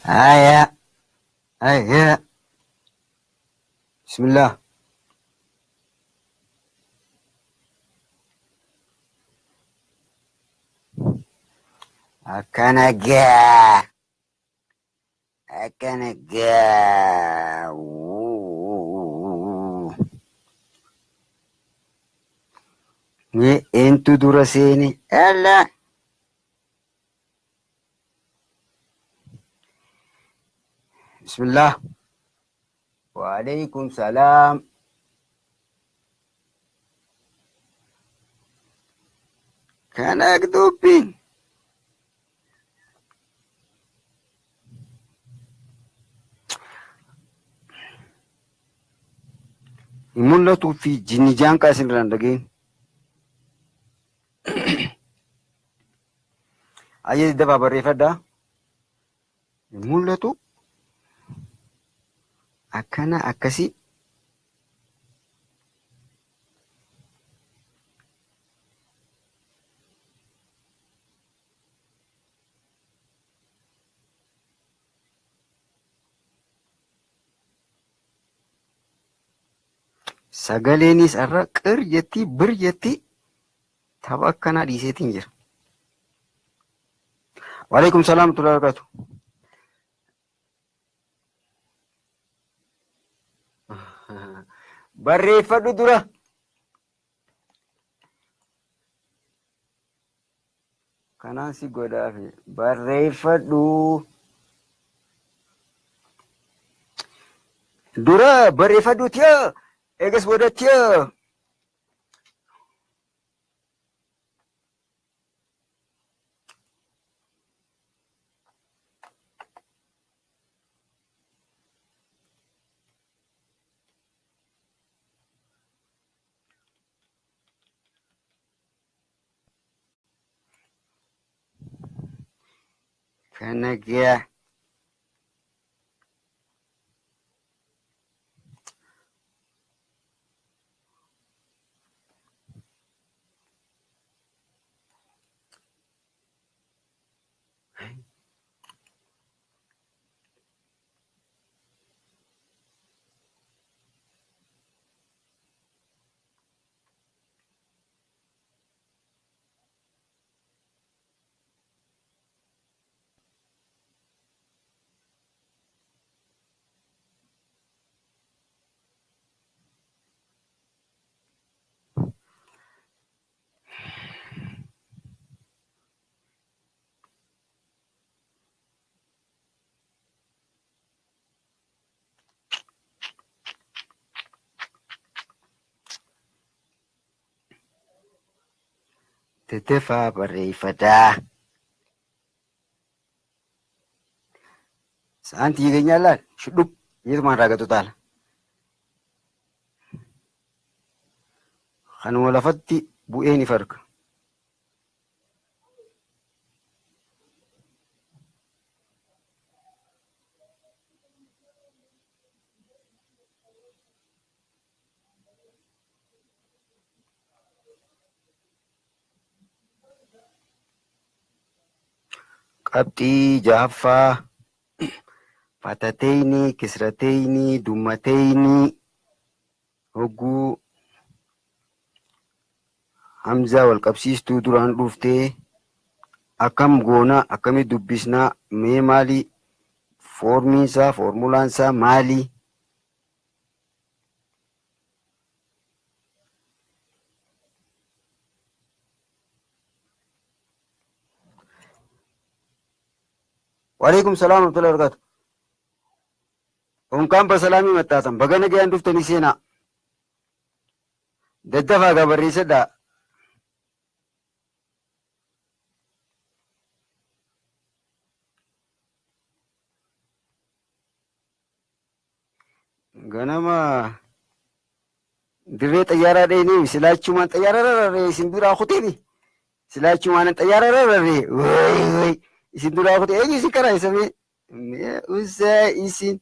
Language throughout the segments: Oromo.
Ayah, ayah. Bismillah. Akkana gaa. Akkana gaa. Mee eentu dura seeni? Ella. Bismillah. Waalaikum salam. Kana dubbiin. Hin mul'atuu fi jinni jaanqaa isin irraan dhageen. Ayyee dafaa barreeffadhaa. Hin mul'atu. Akkana akkasii. Sagaleenis irra qir jettii bir jettii tapha akkanaa dhiiseetiin jira. Waalaikum salaam tulla barakaatu. Barreeffadhu dura. Kanaan si godhaafi barreeffadhu. Dura barreeffadhu tiyaa. Egas booda tiyaa. Kana gaa. Tettefaa barreeffadaa. Saantii keenyaa laal shudhub yeetumaan raagatu taala. Kanuma lafatti bu'ee ni farga. Qabxii jaaffaa. Fatateyni, kisrateyni, dummateyni, hogguu hamzaa wal qabsiistuu duraan dhuftee akkam goonaa akkami dubbisnaa mee maali foormiinsaa foormulaansaa maali? Waalaikum salaam warahmatullahi wabarakatuh. Onkaan basalaamii maxxaasan bagana gayaan dhuftanii seenaa. Daddafaa gaa barreessadhaa. Ganama dirree xayyaaraa dheenii silaachumaan xayyaara rarree isin biraa kuteeni. Silaachumaan xayyaara rarree way isin biraa kutee eenyu isin karaa isamee usaa isin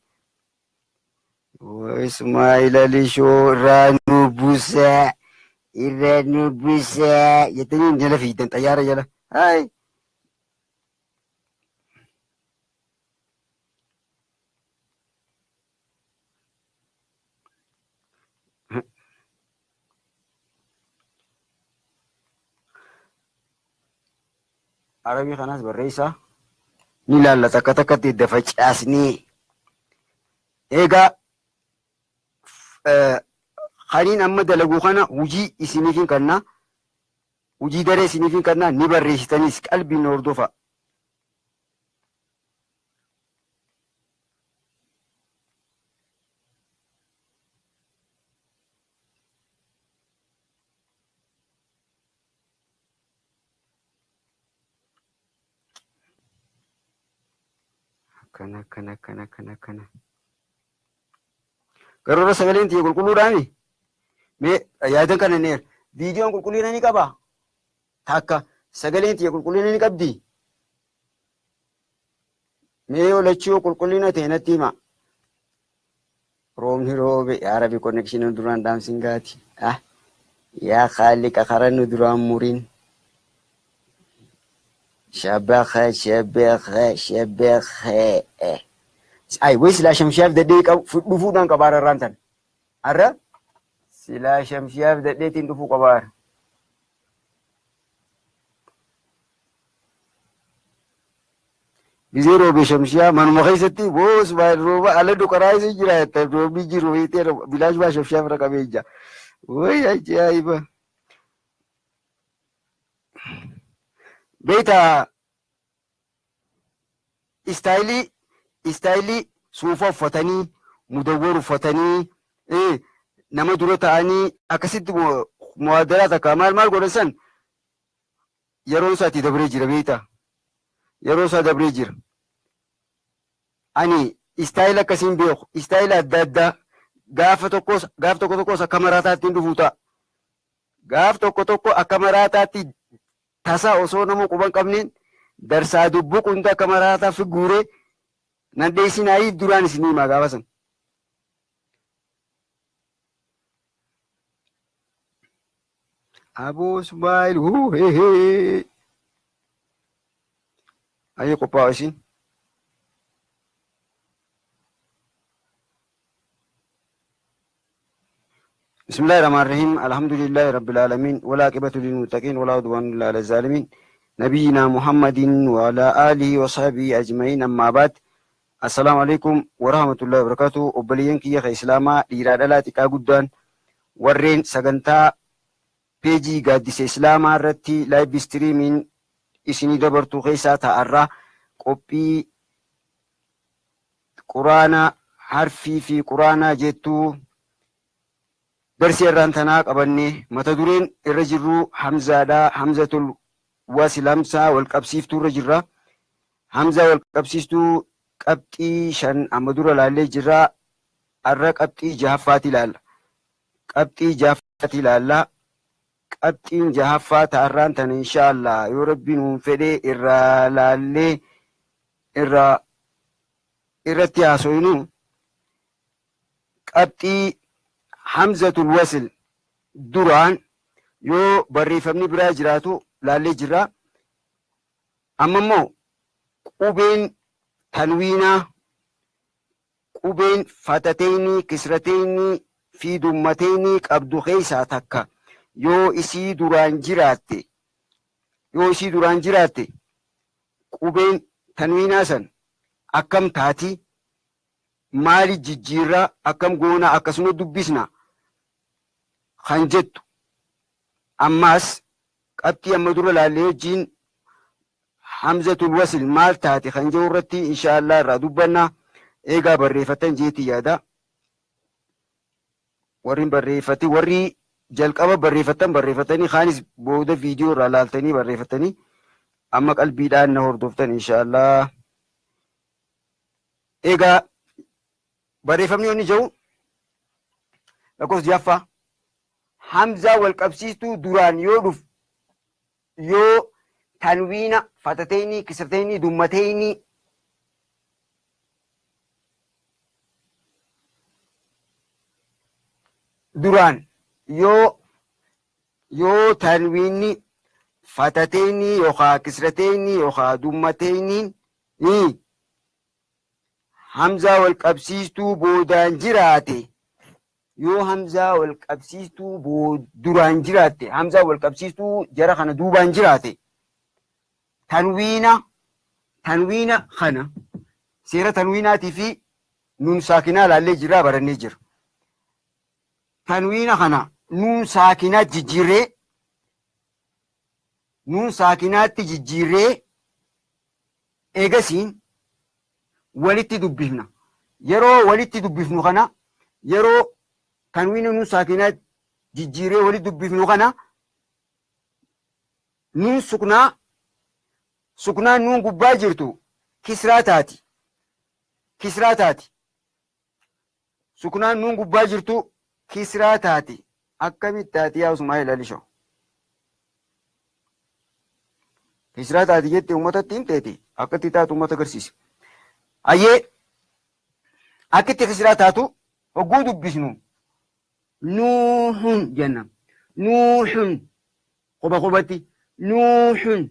وإسماعيل لشو رانو بوسا إرانو بوسا يتنين جلا في دن طيارة جلا هاي عربي خلاص بالرئيسة نلا لا تكا تكا تدفج أسني إيجا خلين أما دلقو خنا وجي إسنيفين كنا وجي دري إسنيفين كنا نبريش تنيس قلبي نوردوفا كنا قرر سجلين تي يقول كلو رامي مي يادن كان نير فيديو كل كلنا نكبا تاكا سجلين تي يقول كلنا نكبدي مي ولا تشو كل كلنا تينتي ما روم هيرو بي عربي كونكشن دوران دامسينغاتي يا خالق أخرن دوران مورين شبخ أي ويس لا شمشاف دديك فدفودان كبار رانتن أرى سلا شمشاف دديتين دفو كبار بزيرو بشمشيا من مخيستي بوس بايروبا على دو كرايس جرا تدو بيجرو يتر بلاش با شمشاف ركبيجا وي أجايبا بيتا استايلي سوفا فتني مدور فتني نما دورتا اني اكسيت معادلات كمال مال غورسن يرون ساتي دبريجر بيتا يرون سا دبريجر اني استايل كسين بيخ استايل دادا غاف توكوس كاميراتا تندفوتا غاف توكو كاميراتا تاسا اوسو نمو قبن قبنين درسا دبو كنتا كاميراتا فيغوري نديسين اي دوران سينما غابسن أبو سمايل هو هي أي قبائسين بسم الله الرحمن الرحيم الحمد لله رب العالمين ولا عاقبة للمتقين ولا عدوان إلا على الظالمين نبينا محمد وعلى آله وصحبه أجمعين أما بعد السلام عليكم ورحمة الله وبركاته وبليين كي إسلاما إرادة قدان ورين سجنتا بيجي قادس إسلاما رتي لايف ستريمين إسني دبرتو خيسا تأرى قبي قرانا حرفي في قرانا جيتو درسي الرانتنا قبني متدورين الرجرو حمزة دا حمزة الواسلامسا والقبسيفتو الرجرة حمزة والقبسيفتو قبتي شان أمدور لالي جرا الرق قبتي جهفاتي لال قبتي جهفاتي لال قبتين جهفات الرانتنا إن شاء الله يربي ننفدي إرى لالي إرى تياسوينو قبتي حمزة الوصل دران يو بريفمني برا جراتو لالي جرا أمامو قوبين تنوينا قوبين فتتيني كسرتيني في دمتيني قبدو خيسا تكا يو إسي دران جراتي قوبين تنوينا سن أكم تاتي مالي ججيرا أكم قونا أكسنو دبسنا خنجت أماس قبتي أمدور لالي جين حمزة الوصل مال تاتي خنجورتي إن شاء الله ردوبنا إيقا بريفتن جيتي يادا ورين بريفتي وري جلقابا بريفتني خانس بودا فيديو رالالتني بريفتني أما قلبي دان نهردوفتن إن شاء الله إيقا بريفمني وني جو لكوس جافا حمزة والقبسيستو دوران يو تنوين فتتيني كسرتيني دمتيني duraan yoo tanwiinni fatateeni yookaan kisrateeni yookaan dummateeni hamzaa wal qabsiistuu boodaan jiraate yoo hamzaa wal qabsiistuu duraan jiraatte hamzaa wal qabsiistuu jara kana duubaan jiraate tanwiina kana seera tanwiinaatii fi nuun saakinaa laallee jirraa barannee jira. Tanwiina kana nuun saakinaa nuun saakinaatti jijjiirree eegasiin walitti dubbifna. Yeroo walitti dubbifnu kana yeroo tanwiina nuun saakinaa jijjiirree walitti dubbifnu kana nuun suknaa nuun gubbaa jirtu kisraa taati. Suknaan nuun gubbaa jirtu kisraa taati. Akkamitti taati yaa Usmaan ilalisho? Kisraa taati jettee uummatatti himteeti. Akkatti taatu uummata agarsiisi. Ayyee akkitti kisraa taatu hogguu dubbisnu nuuhun jenna. Nuuhun qubatti nuuhun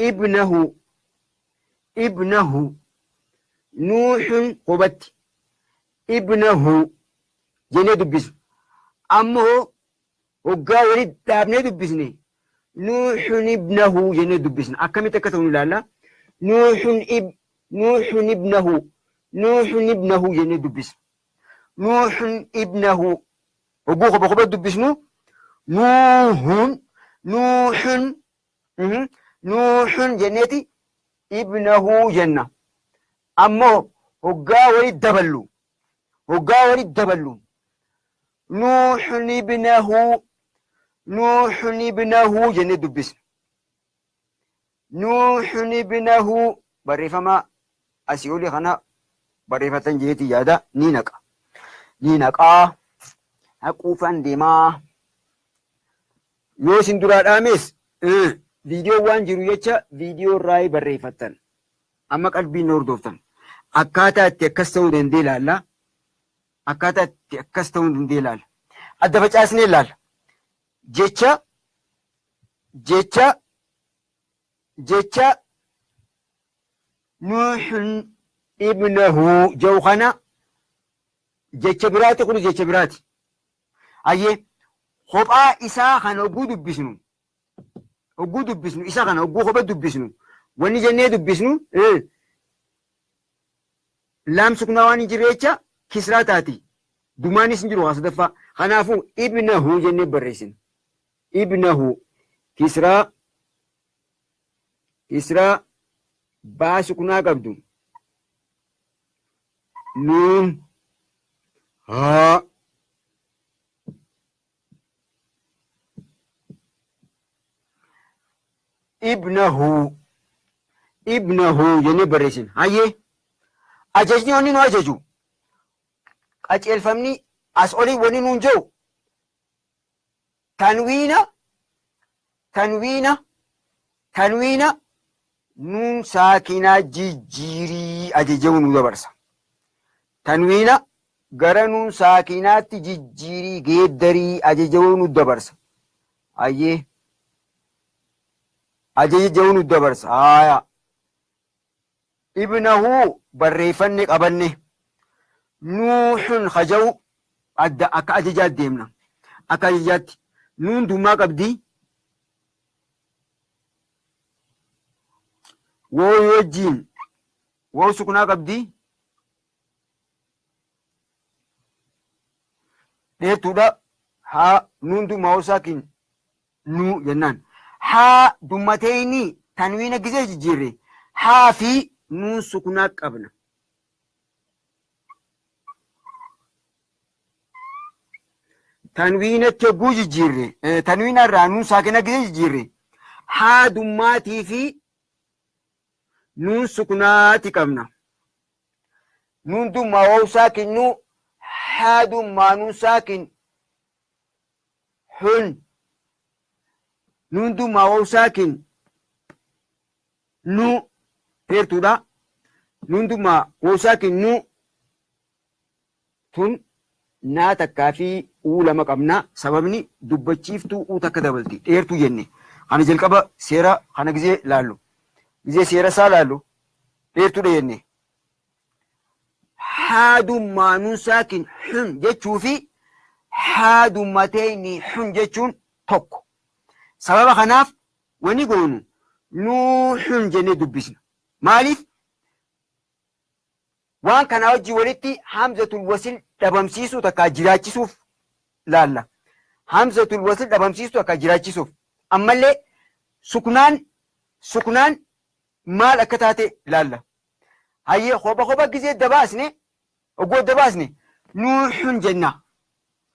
ibnahu nuuhun qubatti ibnahu jennee dubbisnu. Ammoo hoggaa walitti dhaabnee dubbisne nuuhun ibnahu jennee dubbisna. Akkamitti akka ta'u nu ilaalla. nuuhun ibnahu jennee dubbisna. nuuhun ibnahu hogguu qubatti dubbisnu nuuhun jenneeti ibnahu jenna. Ammoo hoggaa walitti daballu nuuhun ibnahu jennee dubbisna. nuuhun ibnahu barreeffama asii olii kana barreeffatan jeeti yaada ni naqaa haquufan deemaa yoo isin duraa dhaames viidiyoo waan jiru jecha viidiyoo irraa barreeffatan amma qalbiin hordoftan akkaataa itti akkas ta'uu danda'e ilaalla. Adda facaasnee ilaalla. jecha nuuhun ibnahu jedhu kana jecha biraati kun jecha biraati. Ayyee kophaa isaa kana hogguu dubbisnu isa kana hogguu kophaa dubbisnu wanni jennee dubbisnu laam suknaa waan hin jirre jecha kisraa taati. Dumaanis hin jiru waa sadaffaa. Kanaafuu ibnahu jennee barreessina. Ibnahu kisraa baa suknaa qabdu nuun haa ibnahu jennee barreessina. Hayyee ajajni wanni nu ajaju qaceelfamni as olii wanni nuun jedhu tanwiina nuun saakinaa jijjiirii ajaja'uu nu dabarsa. Tanwiina gara nuun saakinaatti jijjiirii geeddarii ajaja'uu nu dabarsa. Ayyee ajaja'uu nu dabarsa. Haaya ibnahu barreeffanne qabanne nuuhun haja'u adda akka ajajaatti deemna. Akka ajajaatti nuun dummaa qabdi. woo wajjiin woo suknaa qabdi. Dheetuudha haa nuun dummaa osaakin nuu jennaan. Haa dummateeni tanwiina gisee jijjiirre haa fi nuun suknaa qabna. Tanwiinatti hogguu jijjiirre tanwiina irraa nuun saakina gisee jijjiirre haa dummaatii fi nuun suknaati qabna. Nuun dummaa woo saakin nuu haa dummaa nuun saakin hun nuun dummaa woo saakin nuu teertuudha. Nuun dummaa woo saakin nuu tun naa takkaa fi uu lama qabna. Sababni dubbachiiftuu uu takka dabalti dheertuu jenne. Kana jalqaba seera kana gizee laallu. Gizee seera isaa laallu dheertuudha jenne. Haadummaa nuun saakin hun jechuu fi haadummateenii hun jechuun tokko. Sababa kanaaf wani goonu nuuhun jennee dubbisna. Maaliif? Waan kana wajji walitti hamzatul wasil dhabamsiisuu takka jiraachisuuf laalla. Hamzatul wasil dhabamsiisuu takka jiraachisuuf. Ammallee suknaan maal akka taate laalla. Hayyee kopha gizee dabaasne oggoo dabaasne nuuhun jenna.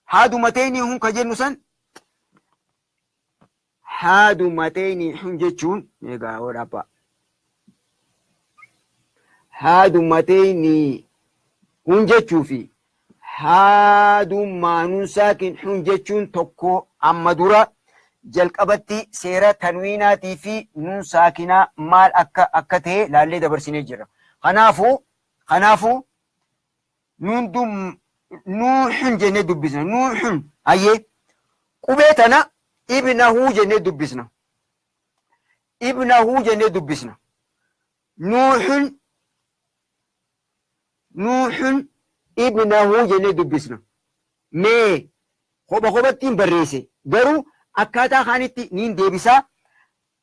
Haadummateenii hun ka jennu san haadummateenii hun jechuun egaa hodhapha. Haadummateenii hun jechuu fi haadummaa nuun saakin hun jechuun tokko amma dura jalqabatti seera tanwiinaatii fi nuun saakinaa maal akka ta'e laallee dabarsinee jirra. Kanaafuu nuuhun jennee dubbisna. Nuuhun hayyee qubee tana ibnahuu jennee dubbisna. Ibnahuu jennee dubbisna. Nuuhun ibnahuu jennee dubbisna. Mee kophattiin barreesse garuu akkaataa kaanitti niin deebisaa.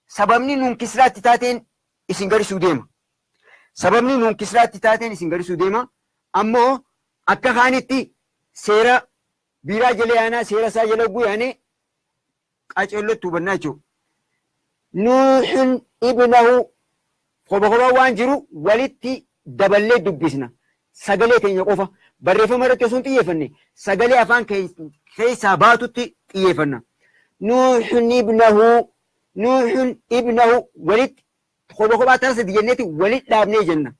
Sababni nuun kisraatti taateen isin garisuu deema. Ammoo akka kaanitti seera biiraa jala yaanaa seera isaa jala guyaane qaceellotti hubannaa jechuudha. Nuuhun ibnahu kophaa waan jiru walitti daballee dubbisna. Sagalee keenya qofa barreeffama irratti osoo hin xiyyeeffanne sagalee afaan keessaa baatutti xiyyeeffanna. Nuuhun ibnahu walitti kophaa taasisaa jenneeti walitti dhaabnee jenna.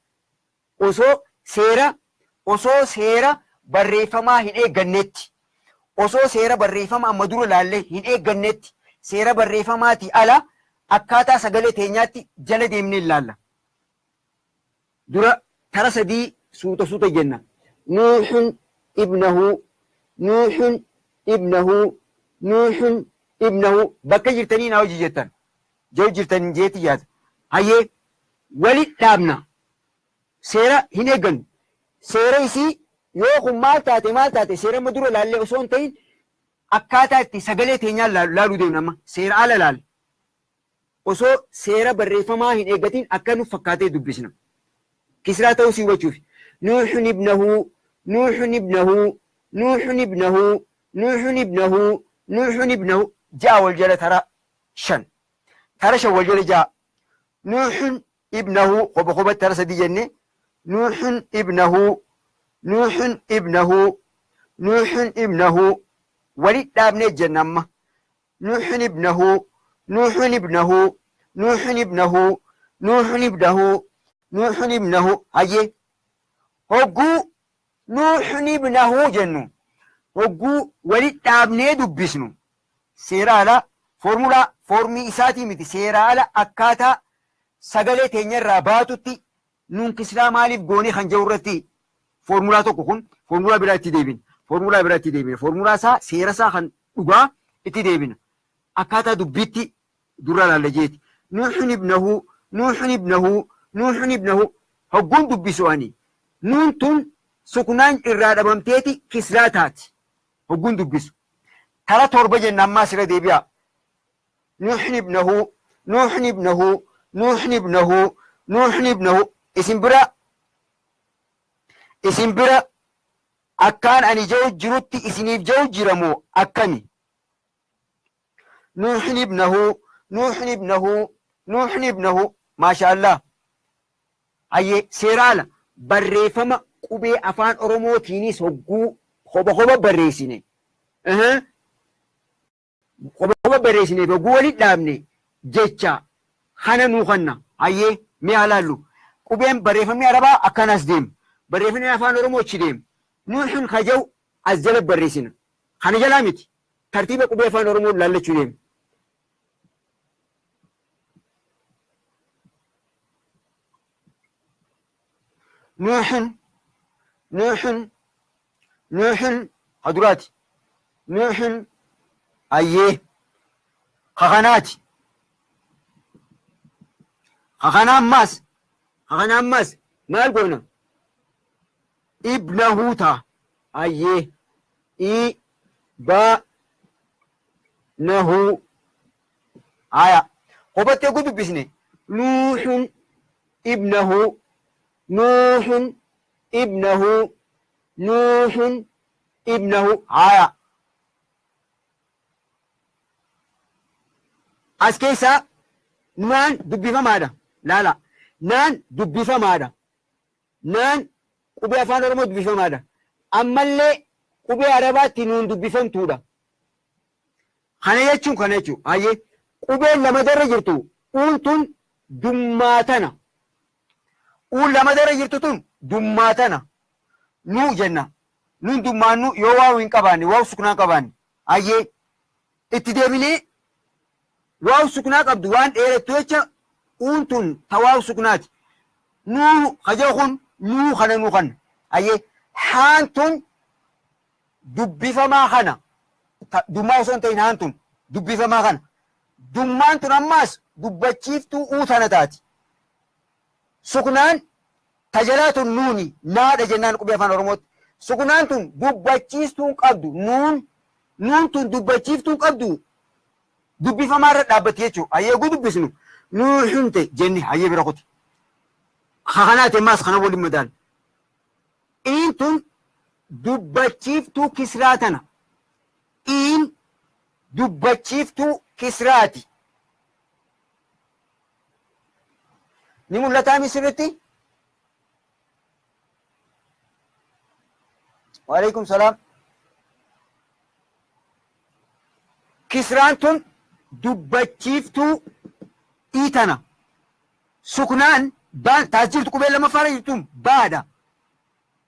Osoo seera barreeffamaa hin eeggannetti. Osoo seera barreeffama amma dura laallee hin eeggannetti. Seera barreeffamaati ala akkaataa sagalee teenyaatti jala deemnee ilaalla. Dura tara sadii suuta jenna. Nuuhun ibnahu bakka jirtanii naa hojii jettan. Jau jirtan jeeti yaada. Hayyee walitti dhaabna. Seera hin eeggannu. Seera isii yoo kun maal taate seera amma dura laallee osoo hin ta'in akkaataa itti sagalee teenyaan laaluu deemna amma seera ala laale. Osoo seera barreeffamaa hin eeggatiin akka nuuf fakkaatee dubbisna. Kisraa ta'uu si hubachuuf. Nuuhun ibnahu ja'a wal jala tara shan. Tara shan wal jala ja'a. Nuuhun ibnahu kophaa tara sadii jenne. Nuuhun ibnahu walitti dhaabnee jenna amma. Nuuhun ibnahu hayyee hogguu nuuhun ibnahu jennu hogguu walitti dhaabnee dubbisnu seera ala foormii isaatii miti seera ala akkaataa sagalee teenyarraa baatutti nuun kisraa maaliif goonee kan jiru irratti foormulaa tokko kun foormulaa biraa itti deebina. Foormulaa isaa seera isaa kan dhugaa itti deebina. Akkaataa dubbiitti dura laalla jeeti. Nuuhun ibnahu hogguun dubbisu ani. Nuun tun suknaan irraa dhabamteeti kisraa taati. Hogguun dubbisu. Tara torba jenna ammaa sira deebi'a. Nuuhun ibnahu isin bira akkaan ani ja'u jirutti isiniif ja'u jiramoo akkami? Nuuhun ibnahu maashaallah. Hayyee seera ala barreeffama qubee afaan oromootiinis hogguu kophaa barreessine. Kophaa barreessineef hogguu walitti dhaabne jecha kana nuu kanna. Hayyee mee halaallu. Qubeen barreeffamni arabaa akkanas deema. Barreeffamni afaan oromoo achi deema. Nuuhun ka jau as jala barreessina. Kana jalaa miti. Tartiiba qubee afaan oromoo laallachuu deema. Nuuhun خدراتي نوح أيه خغناتي خغنام ماس ما قلنا ابنه تا أيه إي با نهو آية قبت يقول بسني نوح ابنه نوح ابنه نوح ابنه آية أسكيسا نان دبي فماذا لا نان دبي فماذا نان قبي أفان رمو دبي فماذا أما اللي قبي عربات نون دبي فمتودا خانا يچو آيه قبي لما درجرتو قلتن دماتنا قول لما درجرتو دماتنا نو جنة نون دمانو يواو إن قباني واو سكنا قباني آيه اتدامني واو سكنا قبدو وان إيرتويتش أنتن تواو سكنات نو خجاخن نو خنا نو خن أيه حانتن دبي فما خنا دماء سنتين هانتن دبي فما خنا دمان تنماس دبتشيفتو أوتانتات سكنان تجلات النوني نادى جنان قبي فان رموت سكنان تن دبتشيفتو قبدو نون تن دبتشيفتو قبدو دبي فما رد أبتيجو أيه قد بسنو نوحنت جني أيه بركوت خانات ماس خنا ولي مدان إنتم دبتشيفتو كسراتنا إن دبتشيفتو كسراتي نمو لتامي سرتي وعليكم السلام كسرانتم دبتشيفتو إيتنا سكنان بان تاجرت قبل لما فرجتم بعد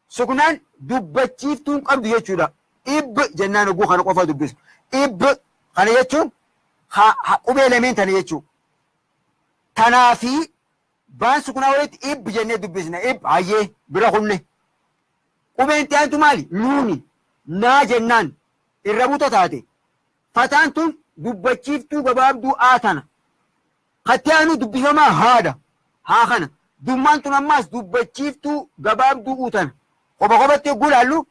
سكنان دبتشيفتم قبل يجودا إب جنان أبو خنا قفا دبس إب خنا يجون قبل من تنا يجو تنافي بان سكنا ولد إب جنان دبسنا إب عيه برخونه قبل أنت أنتم مالي نوني نا جنان الربوطة تاتي فتانتم دبتشيفتو ببابدو آتنا خطيانو دبي فما هذا ها خنا دمانتو نماس دبتشيفتو ببابدو أوتنا وبقبت يقول له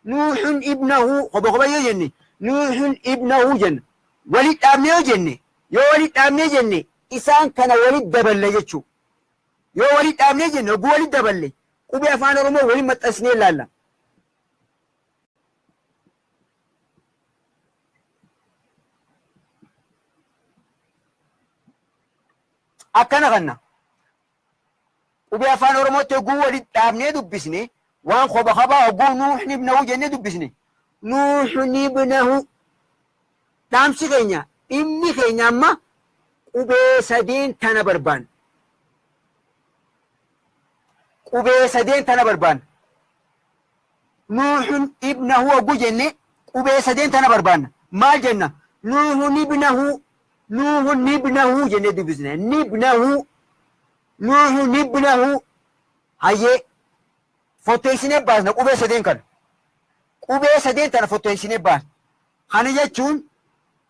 نوح ابنه وبقبت يجني نوح ابنه جن ولد أبنه جني يو ولد أبنه جني إسان كان ولد دبل يجتشو يو ولد أبنه جني وقو ولد دبل قبي أفان رمو ولد متأسني لالا akkana kanna ubi afaan oromootti oguu walitti dhaabnee dubbisne waan qoba qabaa oguu nuuxni ibnahu jennee dubbisne nuuxni ibnahu dhaamsi keenya dhimmi keenya amma qubee sadeen tana barbaan qubee sadeen tana barbaan nuuxun ibnahu oguu jenne qubee sadeen tana barbaan maal jenna nuuxun ibnahu نوح نبنه جنة بزنا نبنه نوح نبنه هاي فوتيسين باز نقوبة سدين كان قوبة سدين تنا فوتيسين باز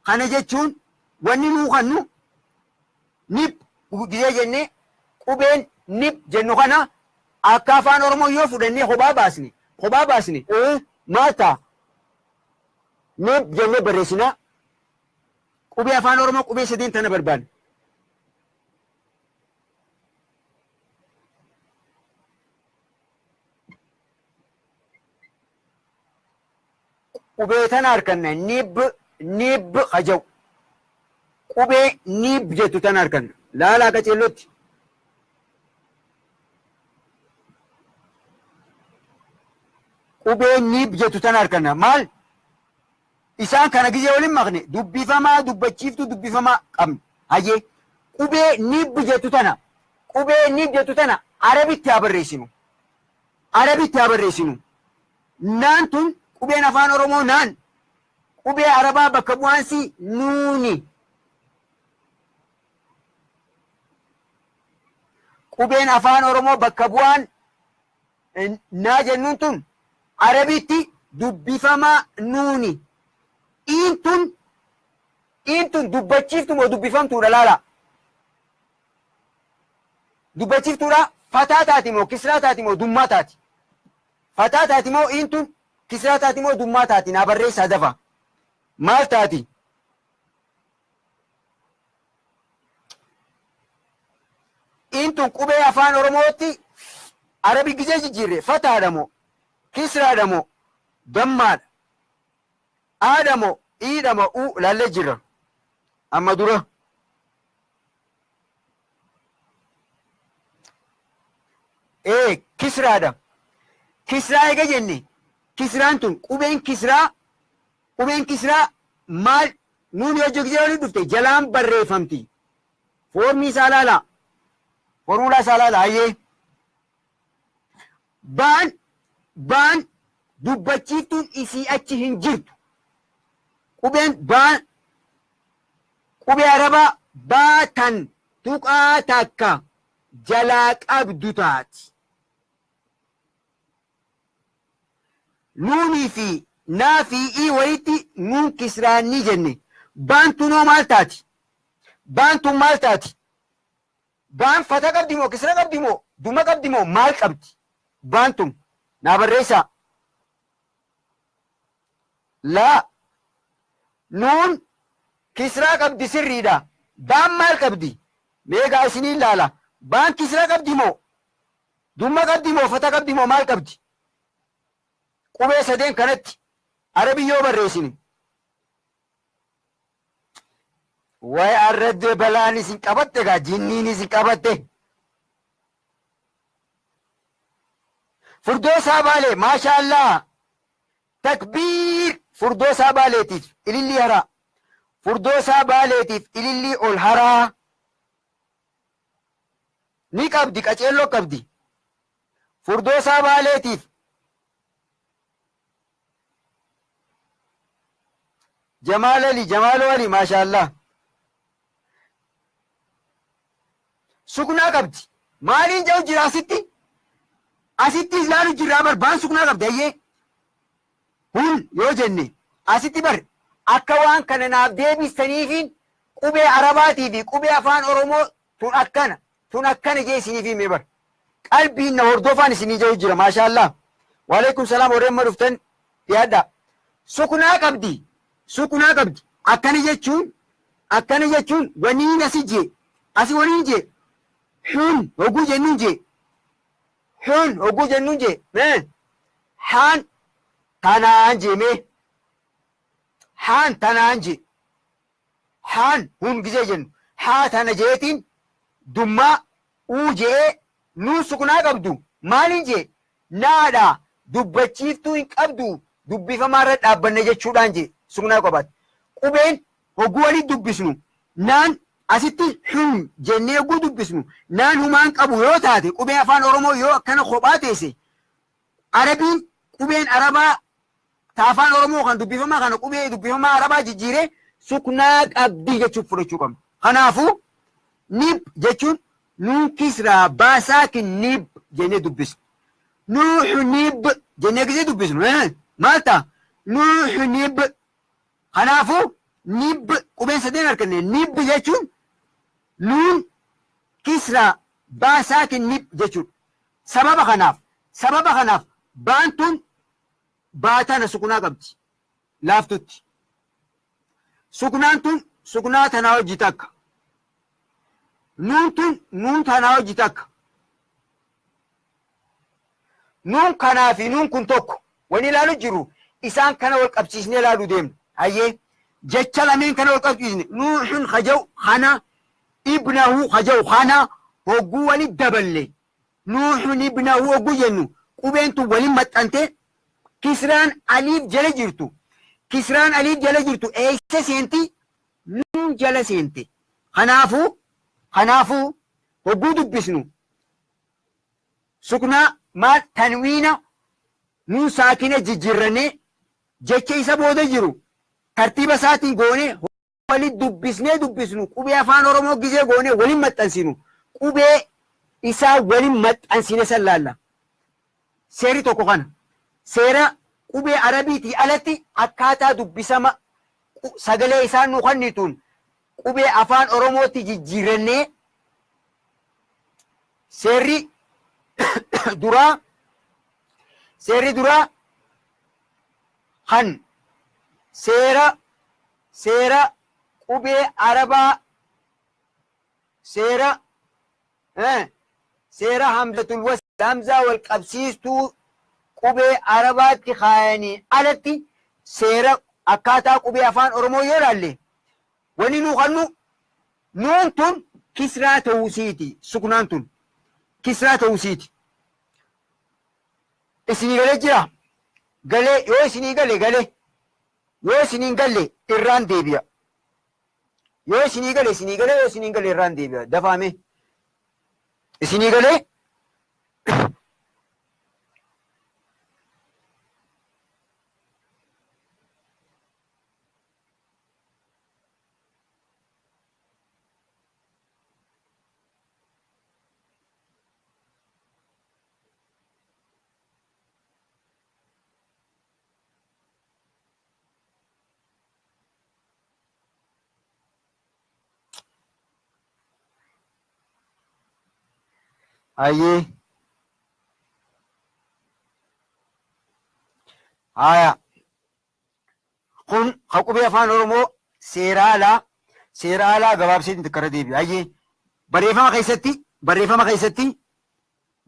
خانجة تون وني نوح نو نب جزء جنة قوبة نب جنو خنا أكافان أرمو يوفو دني خبا باسني ماتا نب جنة برسنا قبي أفان أورمو قبي سدين تنا بربان قبي تنا أركنا نيب خجو قبي نيب جتو تنا أركنا لا كتيلوت قبي نيب جتو تنا أركنا مال إسان كان جزء ولين مغني دبي فما دبتشيفتو دبي فما قم هاي قبي نيب جتو تنا عربي تابريسينو نانتون قبي نفان أورمو نان قبي عربا بكبوانسي نوني قبي نفان أورمو بكبوان ناجنون تون عربيتي dubbifama nuuni intun dubbachiiftu moo dubbifamtuudha laala dubbachiiftuudha fataa taati moo kisraa taati moo dummaa taati fataa taati moo intun kisraa taati moo dummaa taati naa barreessaa dafa maal taati intun qubee afaan oromootti arabi gizee jijjiirre fataadha moo kisraadha moo dammaadha aadha moo iidha moo u laallee jirra amma dura kisraadha kisraa ega jenne kisraan tun qubeen kisraa maal nuuni hojii gizee waliin dhufte jalaan barreeffamti foormii isaa laala formula isaa laala hayyee baan dubbachiiftuun isii achi hin jirtu qubeen qubee arabaa baatan tuqaa takka jalaa qabdu taati nuunii fi naa fi ii walitti nuun kisraanni jenne baantunoo maal taati baantun maal taati baan fata qabdi moo kisra qabdi moo duma qabdi moo maal qabdi baantun naa barreessaa laa nuun kisraa qabdi sirriidha baan maal qabdi meegaa isinii ilaala baan kisraa qabdi moo duma qabdi moo fata qabdi moo maal qabdi qubee sadeen kanatti arabiyyoo barreessini way arradde balaan isin qabatte gaa jinniin isin qabatte furdoosaa baalee maashaallah takbiir furdoosaa baaleetiif ilillii haraa furdoosaa baaleetiif ilillii ol haraa ni qabdi qaceelloo qabdi furdoosaa baaleetiif jamaaloo ali maashaallah suknaa qabdi maaliin jedhu jira asitti ilaalu jirraa bar baan suknaa qabdi ayyee hun yoo jenne asitti bar akka waan kana naaf deebistaniifiin qubee arabaatii fi qubee afaan oromoo tun akkana jee isiniif hime bar qalbiin na hordofaan isinii jedhu jira maashaallah waalaikum salaam warreen dhuftan dhiyaadha suknaa qabdi akkana jechuun waniin asi waniin jee hun hoguu jennuun jee haan tanaan jee haan hun gizee jennu haa tana jeetiin dummaa uu jee nuun suknaa qabdu maaliin jee naadha dubbachiiftuu hin qabdu dubbifamaarra dhaabbanne jechuudhaan jee suknaa qabaat qubeen hogguu waliin dubbisnu naan asitti hun jennee hogguu dubbisnu naan humaan qabu yoo taate qubeen afaan oromoo yoo akkana kophaa teesse arabiin qubeen arabaa ta afaan oromoo kan dubbifamaa kana qubee dubbifamaa arabaa jijjiiree suknaa qabdi jechuuf fudhachuu qabna kanaafuu nib jechuun nuun kisraa baasaakin nib jennee dubbisnu nuuxu nib jennee gisee dubbisnu maal ta'a nuuxu nib kanaafuu nib qubeen sadeen arganne nib jechuun nuun kisraa baasaakin nib jechuun sababa kanaaf baantuun baatana suknaa qabdi laaftutti suknaan tun suknaa tanaa hojii takka nuun tun nuun tanaa hojii takka nuun kanaa fi nuun kun tokko wani ilaalu jiru isaan kana wal qabsiisnee ilaaluu deemna hayyee jecha lameen kana wal qabsiisne nuuxun hajau kana ibnahu hajau kana hogguu wali daballe nuuxun ibnahu hogguu jennu qubeen tun waliin maxxante kisraan aliif jala jirtu eessa seenti nuun jala seente kanaafuu hogguu dubbisnu suknaa maal tanwiina nuun saakina jijjiirranee jecha isa booda jiru tartiiba isaatiin goone waliin dubbisnu qubee afaan oromoo gizee goone waliin maxxansinu qubee isaa waliin maxxansine san laalla seeri tokko kana seera qubee arabiitii alatti akkaataa dubbisama sagalee isaan nu kennituun qubee afaan oromootti jijjiirannee seerri duraa kan seera qubee arabaa seera hamzatul wasl hamzaa wal qabsiistuu qubee arabaatti kaayanii alatti seera akkaataa qubee afaan oromoo yoo ilaalle wani nu kannu nuun tun kisraa ta'uusiiti suknaan tun kisraa ta'uusiiti isinii galee jira galee yoo isinii gale yoo isiniin galle irraan deebi'a yoo isinii gale yoo isiniin gale irraan deebi'a dafaame isinii galee ayyee haya kun ka qubee afaan oromoo seera alaa gabaabseetiin xiqqara deebi'a ayyee barreeffama keessatti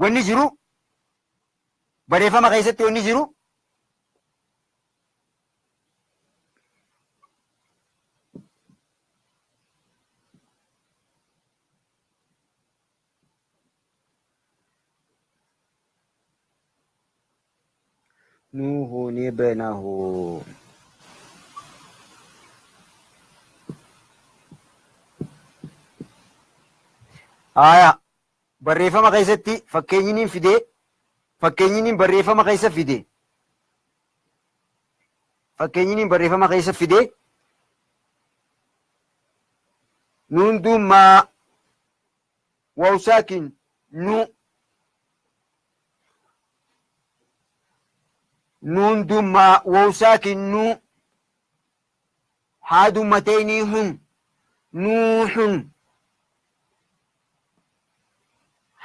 wanni jiru Nuhu ibnahu aya barreeffama keessatti fakkeenyiniin barreeffama keessa fide nuun dummaa wawsaakin nuun dummaa wawsaakin haadummateenii nuuhun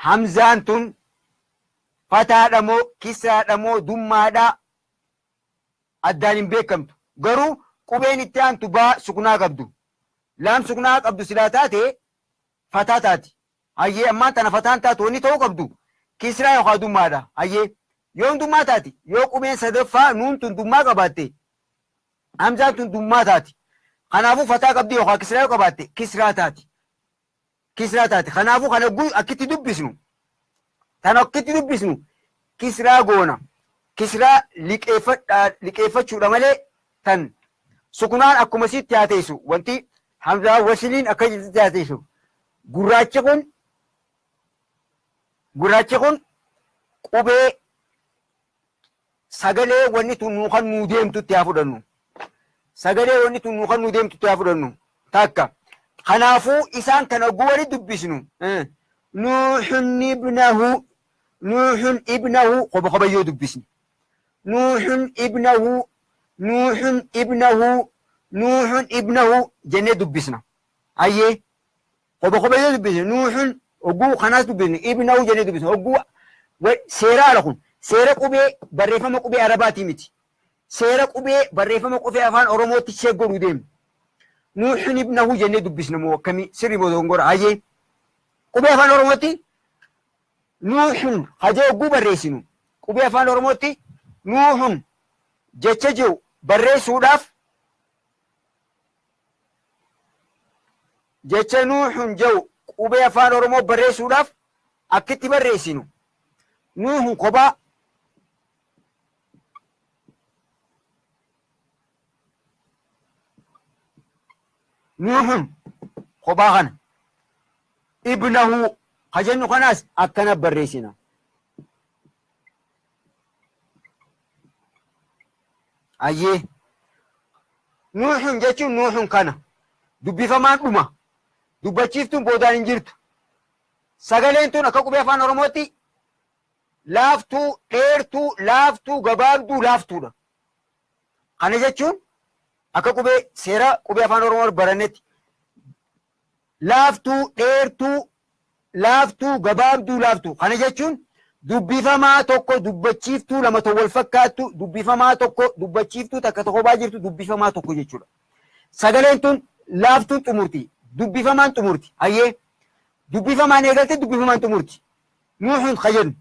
hamzaan tun fataadha moo kisraadha moo dummaadha addaan hin beekamtu garuu qubeen itti aantu baa suknaa qabdu laam suknaa qabdu silaa taate fataa taati hayyee ammaan tana fataan taatu wanni ta'uu qabdu kisraa yookaan dummaadha hayyee yoon dummaa taati yoo qubeen sadaffaa nuun tun dummaa qabaatte hamzaan tun dummaa taati kanaafuu fataa qabdi yookaan kisraa yoo qabaatte kisraa taati kanaafuu kana akkitti dubbisnu kisraa goona kisraa liqeeffachuudha malee tan suknaan akkuma sitti haateessu wanti hamzaa wasiliin akka jirti haateessu gurraachi kun qubee sagalee wanni tun nuukan nuu deemtutti haa fudhannu takka kanaafuu isaan kana wali dubbisnu nuuhun ibnahu qobayyoo dubbisni nuuhun ibnahu jennee dubbisna ayyee qobayyoo dubbisni nuuhun ogguu kanaas dubbisni ibnahu jennee dubbisna ogguu seera ala kun seera qubee barreeffama qubee arabaatii miti seera qubee barreeffama qubee afaan oromootti ishee godhuu deemu nuuhun ibnahu jennee dubbisna moo akkamii sirrii moo dogongora ayyee qubee afaan oromootti nuuhun hajee ogguu barreessinu qubee afaan oromootti nuuhun jecha jiru barreessuudhaaf jecha nuuhun jiru qubee afaan oromoo barreessuudhaaf akkitti barreessinu nuuhun kophaa kana ibnahu hajennu kanaas akkana barreessina ayyee nuuhun jechuun nuuhun kana dubbifamaan dhuma dubbachiiftuun boodaan hin jirtu sagaleen tun akka qubee afaan oromootti laaftuu dheertuu laaftuu gabaabduu laaftuudha Kana jechuun akka qubee seera qubee afaan oromoo barannetti laaftuu dheertuu laaftuu gabaabduu laaftuu. Kana jechuun dubbifamaa tokko dubbachiiftuu lama ta'u wal fakkaattu dubbifamaa tokko dubbachiiftuu takka tokko baa jirtu dubbifamaa tokko jechuudha. Sagaleen tun laaftuun xumurti dubbifamaan xumurti. Hayyee dubbifamaan eegalte dubbifamaan xumurti. Nuuxuun kajennu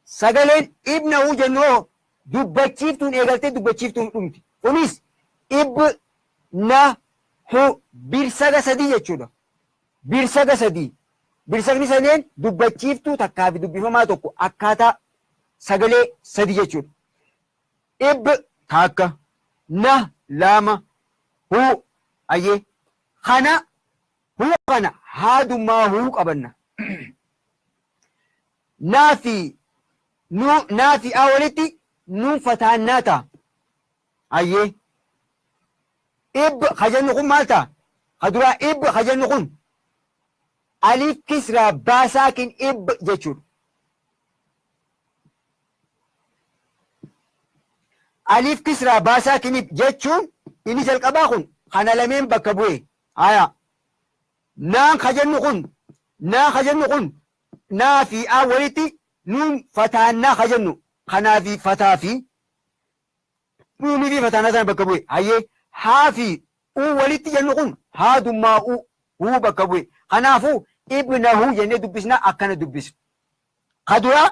sagaleen ibnahu jennoo dubbachiiftuun eegalte dubbachiiftuun dhumti. Kunis ibnahu birsaga sadii jechuudha. Birsaga sadii. Birsagni sadeen dubbachiiftuu takkaa fi dubbifamaa tokko akkaataa sagalee sadii jechuudha. Takka lama ayyee kana haadummaa qabanna. Naafi walitti nuun fataannaa ta'a. Ayyee kajennu kun maal ta'a? Kaduraa kajennu kun alif kisraa baasaakin jechuudha. Alif kisraa baasaakin jechuun inni jalqabaa kun kana lameen bakka bu'e. Haya naan kajennu kun naa fi walitti nuun fataannaa kajennu kanaa fi fataa fi nuunii fi fataannaa sana bakka bu'e. Hayyee haa fi walitti jennu kun haadummaa bakka bu'e. Kanaafuu ibnahu jennee dubbisnaa akkana dubbisna. Kaduraa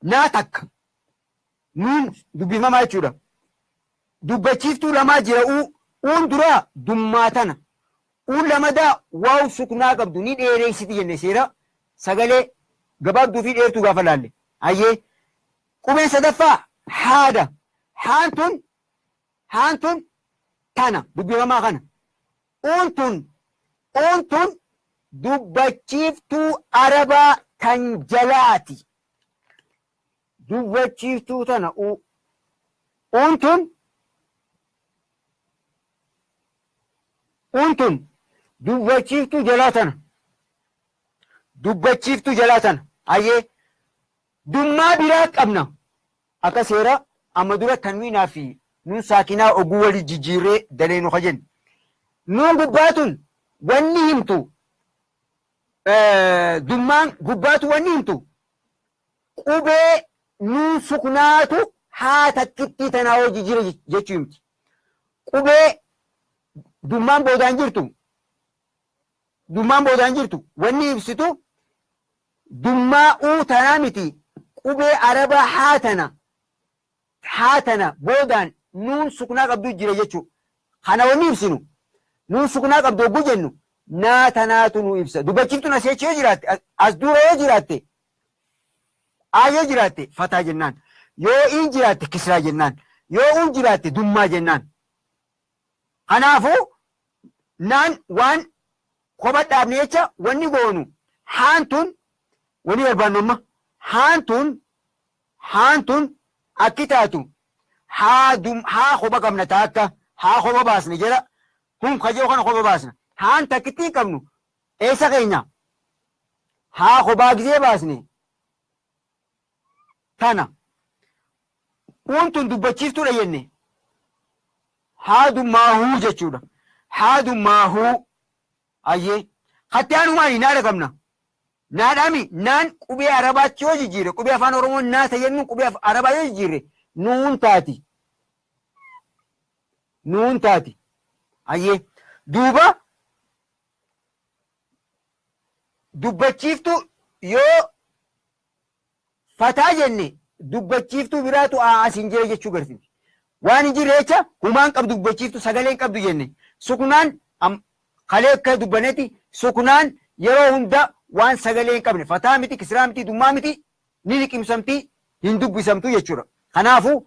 naa takka nuun dubbifamaa jechuudha. Dubbachiiftuu lamaa jira uun duraa dummaatana. Uun lamadaa waaw suknaa qabdu ni dheereessiti jenne seera sagalee gabaabduu fi dheertuu gaafa laalle. Hayyee qubeen sadaffaa haada. Haan tun tana dubbifamaa kana. Uun tun dubbachiiftuu arabaa kan jalaati. Dubbachiiftuu tana uun tun dubbachiiftuu jalaa tana. Dubbachiiftuu jalaa tana. Hayyee dummaa biraa qabna. Akka seera amma dura tanwiinaa fi nuun saakinaa oguu wali jijjiirree daleenu kajennu. Nuun gubbaatun wanni himtu dummaan gubbaatu wanni himtu qubee nuun suknaatu haa takkittii tanaa hojii jira jechuu himti. Qubee dummaan boodaan jirtu wanni ibsitu dummaa tanaa miti qubee arabaa haa tana boodaan nuun suknaa qabdu jira jechuu. Kana wanni ibsinu nuun suknaa qabdu oguu jennu naa tanaatu nu ibsa. Dubbachiiftuun asii achi yoo jiraatte as dura yoo jiraatte yoo jiraatte fataa jennaan. Yoo in jiraatte kisraa jennaan. Yoo un jiraatte dummaa jennaan. Kanaafuu naan waan kophaa dhaabne jecha wanni goonu haantun wanni barbaannu amma haantun akki taatu haa kophaa qabna taakka haa kophaa baasne jedha. Kun kajoo kana kophaa baasna. Haan takkittii qabnu eessa keenya haa kophaa gisee baasne tana untun dubbachiiftuudha jenne haadummaahuu jechuudha. Haadummaahuu ayyee hatti haanumaani naadha qabna. Naadhaami naan qubee arabaatti yoo jijjiire qubee afaan oromoon naa tajennu qubee arabaa yoo jijjiire nuun taati. Ayyee duuba dubbachiiftuu yoo fataa jenne dubbachiiftuu biraatu asiin jira jechuu garsiisa. Waan hin jirre jecha humaan qabdu dubbachiiftuu sagaleen qabdu jenne suknaan kalee akka dubbanetti suknaan yeroo hunda waan sagalee hin qabne fataa miti kisraa miti dummaa miti ni liqimsamti hin dubbisamtu jechuudha. Kanaafuu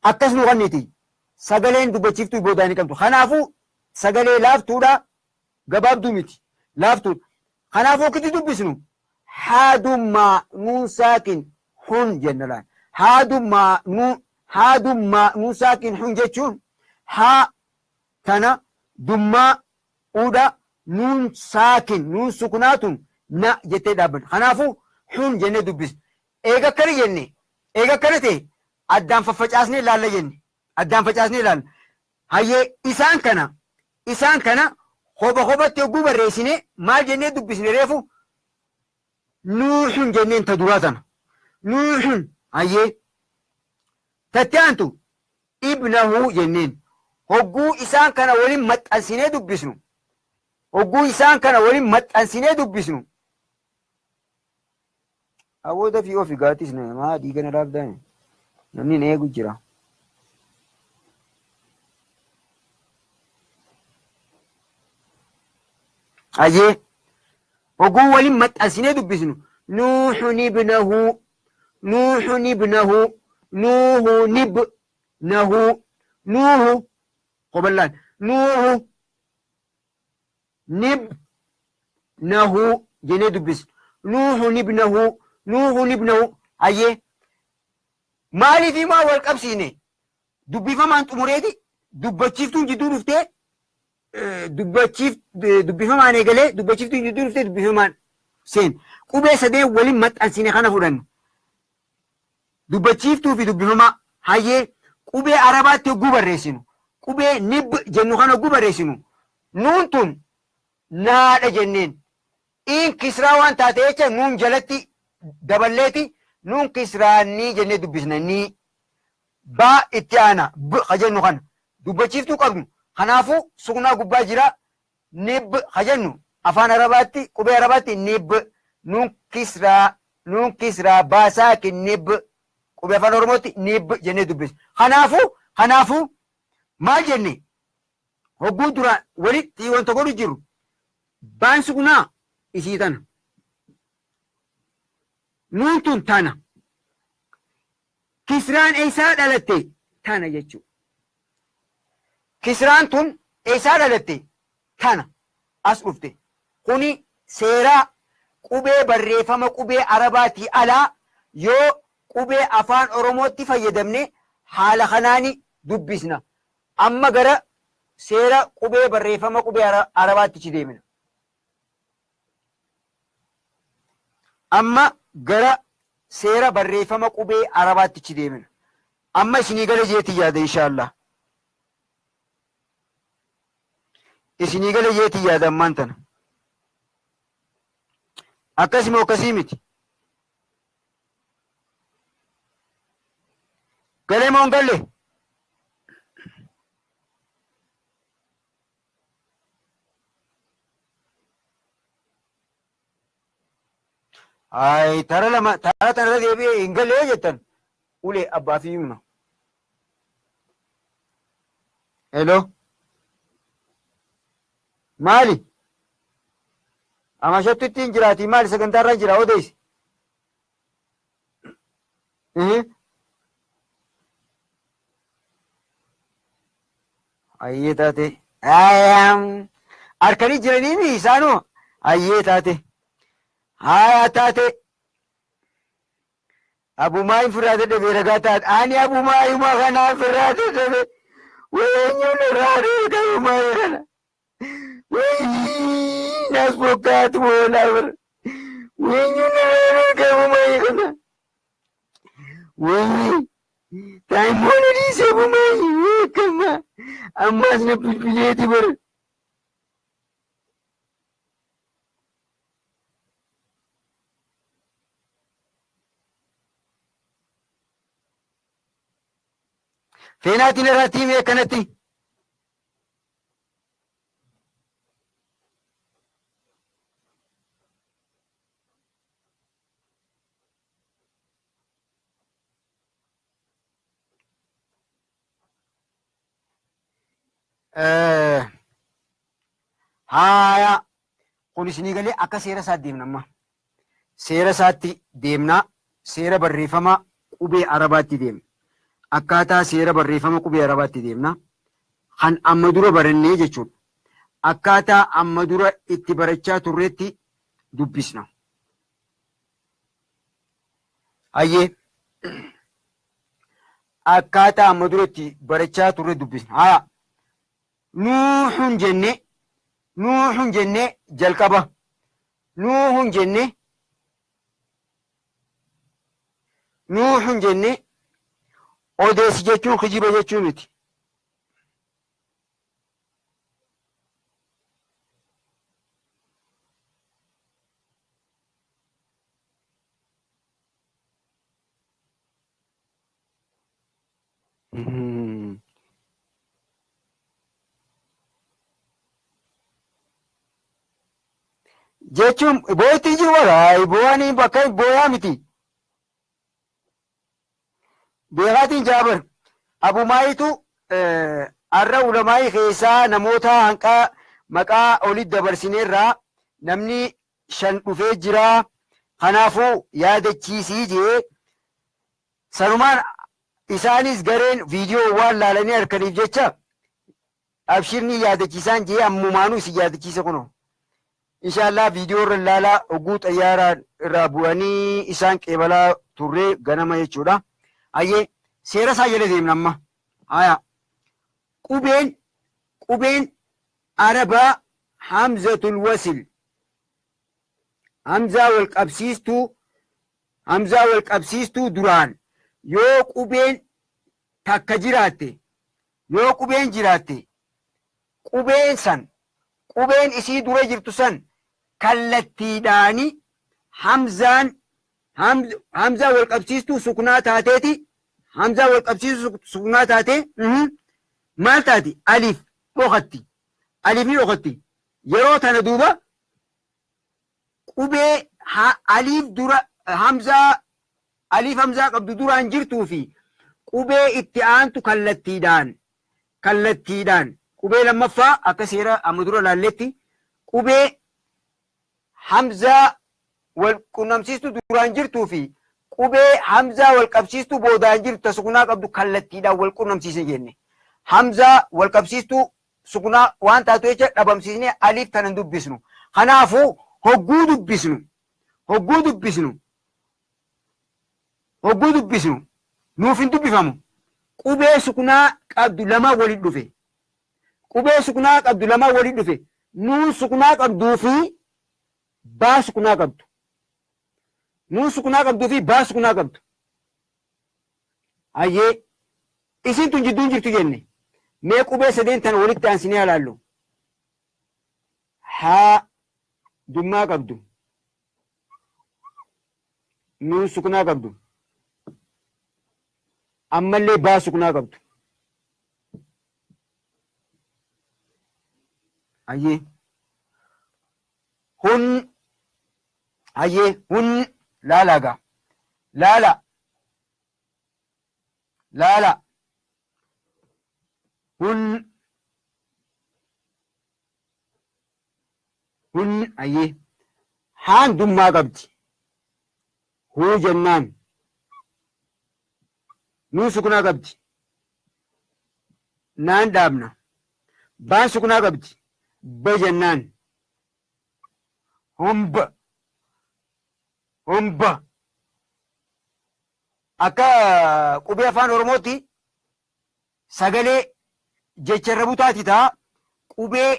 akkas nu qanniti sagaleen dubbachiiftuu boodaan hin qabdu. Kanaafuu sagalee laaftuudha gabaabduu miti laaftuudha. Kanaafuu akkitti dubbisnu haadummaa nuun saakin hun jennalaan. Haadummaa nuun saakin hun jechuun haa tana dummaa uudha nuun saakin nuun suknaatun na jettee dhaabbanna. Kanaafuu hun jennee dubbisna. Eega akkana jenne eega akkana ta'e addaan faffacaasnee laalla jenne addaan facaasnee ilaalla. Hayyee isaan kana hobatti hogguu barreessine maal jennee dubbisne reefu nuuxun jenneen ta duraa tana. Nuuxun hayyee tatti aantu ibnahu jenneen hogguu isaan kana waliin maxxansinee dubbisnu. Hogguu isaan kana waliin maxxansinee dubbisnu. Awwooda fi ofii gaatis maa dhiigana dhaabdaan namni na eegu jira. Hayyee hogguu waliin maxxansinee dubbisnu. Nuuxun ibnahu nuuxun ibnahu nuuhu nibnahu nuuhu qoballaan nuuhu nibnahu jennee dubbisnu. Nuuhu nibnahu hayyee maaliif maa wal qabsiine dubbifamaan xumureeti dubbachiiftuun jidduu dhuftee dubbifamaan eegalee dubbachiiftuun jidduu dhuftee dubbifamaan seen qubee sadeen waliin maxxansine kana fudhannu. Dubbachiiftuu fi dubbifamaa hayyee qubee arabaatti hogguu barreessinu. Qubee nib jennu kana hogguu barreessinu. Nuun tun naadha jenneen. In kisraa waan taate jecha nuun jalatti daballeeti nuun kisraa nii jennee dubbisna nii. Baa itti aana ka jennu kana dubbachiiftuu qabnu. Kanaafuu sugnaa gubbaa jira nib ka jennu afaan arabaatti qubee arabaatti nib nuun kisraa baasaaki nib. Qubee afaan oromootti nib jennee dubbisna. Kanaafuu maal jenne hogguu duraan walitti wanta godhu jiru baan sugnaa isii tana. Nuun tun tana. Kisraan eessaa dhalatte tana jechuudha. Kisraan tun eessaa dhalatte tana as dhufte. Kuni seeraa qubee barreeffama qubee arabaatii alaa yoo qubee afaan oromootti fayyadamne haala kanaani dubbisna. Amma gara seera qubee barreeffama qubee arabaatti deemina. Amma gara seera barreeffama qubee arabaatti deemina. Amma isinii gala jeetii yaada inshaallah. Isinii gala jeetii yaada ammaan tana. Akkasuma akkasii miti. Galee moo hin galle? Ay tara tana deebi'ee hin galle jettan ulee abbaa fi himna. Hello. Maali? Amashattu ittiin jiraati maali sagantaarra jira odeessi. Ayyee taate. Harkanii jiranii isaanoo ayyee taate. Haa taate. Abumaa hin firaate dhabe ragaa taate. Ani abumaa himaa kanaa firaate dhabe. Weenyuun irraa dheega abumaa kana. Weenyii nas bokkaatu boolaa bira. Weenyuun irraa dheega abumaa kana. Weenyii. Taayimoon dhiisee abumaa beekamaa. Ammaas na bilbileeti bara. Feenaatiin irratti himee akkanatti. Haaya kun isinii galee akka seera isaatti deemna amma. Seera isaatti deemnaa seera barreeffama qubee arabaatti deemna. Akkaataa seera barreeffama qubee arabaatti deemna. Kan amma dura barannee jechuudha. Akkaataa amma dura itti barachaa turreetti dubbisna. Hayyee akkaataa amma dura itti barachaa turre dubbisna. Haa nuuxun jenne jalqaba. Nuuxun jenne odeessi jechuun kijiba jechuu miti. jechuun boo'ittiin jiru wala boo'anii bakka boo'aa miti. Beekaatiin Jaabar Abumaayitu har'a ulamaa'ii keessaa namoota hanqaa maqaa olitti dabarsineerraa namni 5 dhufee jira. Kanaafuu yaadachiisii jee sanumaan isaanis gareen viidiyoo waan laalanii harkaniif jecha abshirni yaadachiisaan jee ammumaanuu isin yaadachiisa kuno. Inshaallah viidiyoo irra laalaa oguu xayyaaraa irraa bu'anii isaan qeebalaa turree ganama jechuudha. Ayyee seera isaa jala deemna amma. Haya qubeen arabaa hamzatul wasil hamzaa wal qabsiistuu duraan yoo qubeen takka jiraatte yoo qubeen jiraatte qubeen isii dura jirtu san kallattiidhaani hamzaa wal qabsiistuu suknaa taateeti. Hamzaa wal qabsiistuu suknaa taate maal taati? Aliif dhokatti. Aliif ni dhokatti. Yeroo tana duuba qubee aliif dura aliif hamzaa qabdu duraan jirtuu fi qubee itti aantu kallattiidhaan qubee lammaffaa akka seera amma dura laalletti qubee hamzaa wal qunnamsiistu duraan jirtuu fi qubee hamzaa wal qabsiistuu boodaan jirtu suknaa qabdu kallattiidhaan wal qunnamsiisne jenne. Hamzaa wal qabsiistuu suknaa waan taatu jecha dhabamsiisne aliif tanan dubbisnu. Kanaafuu hogguu dubbisnu nuuf hin dubbifamu. Qubee suknaa qabdu lama waliin dhufe. Qubee suknaa qabdu lama waliin dhufe. Nuun suknaa qabduu fi baa suknaa qabdu. Nuun suknaa qabduu fi baa suknaa qabdu. Ayyee isin tun jidduun jirtu jenne. Mee qubee sadeen tana walitti aansinee ilaallu. Haa dummaa qabdu. Nuun suknaa qabdu. Ammallee baa suknaa qabdu. Ayyee hun laalaagaa laala hun ayyee haan dummaa qabdi. Huu jennaan nuun suknaa qabdi. Naan dhaabna. Baan suknaa qabdi. Ba jennaan humba akka qubee afaan oromootti sagalee jecha butaati ta'a. Qubee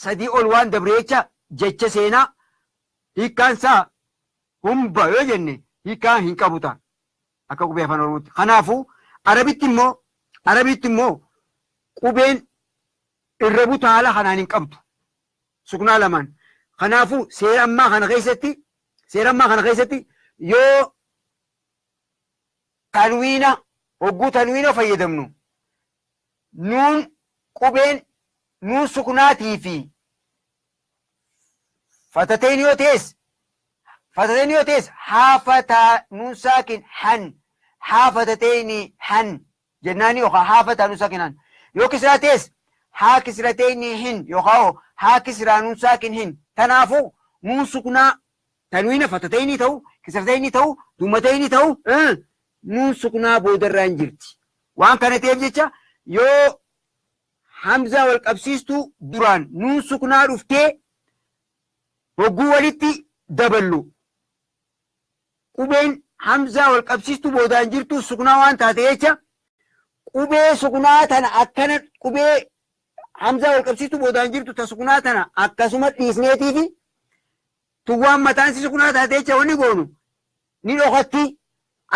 sadii ol waan dabreecha jecha seenaa hiikkaan isaa humba yoo jenne hiikkaan hin qabu ta'a akka qubee afaan oromootti. Kanaafuu arabitti immoo qubeen irra butaa haala kanaan hin qabdu suknaa lamaan. Kanaafuu seera ammaa kana keessatti yoo hogguu tanwiina fayyadamnu nuun suknaatii fi fatateen yoo ta'es haafataa nuun saakin haa fatateen han jennaani yookaan haafataa nuun saakin han yoo kisraa ta'es haa kisrateen hin yookaan haa kisraa nuun saakin hin. Kanaafuu nuun suknaa tanwiina fatateen ta'u kisrateen ta'u dummateen ta'u nuun suknaa boodarraa hin jirti. Waan kana ta'eef jecha yoo hamzaa wal qabsiistuu duraan nuun suknaa dhuftee hogguu walitti daballu qubeen hamzaa wal qabsiistuu boodaan jirtu suknaa waan taate jecha qubee suknaa tana akkana qubee hamzaa wal qabsiistuu boodaan jirtu ta suknaa tana akkasuma dhiisneetii fi tuwwaan mataan si suknaa taate jecha wanni goonu ni dhokatti.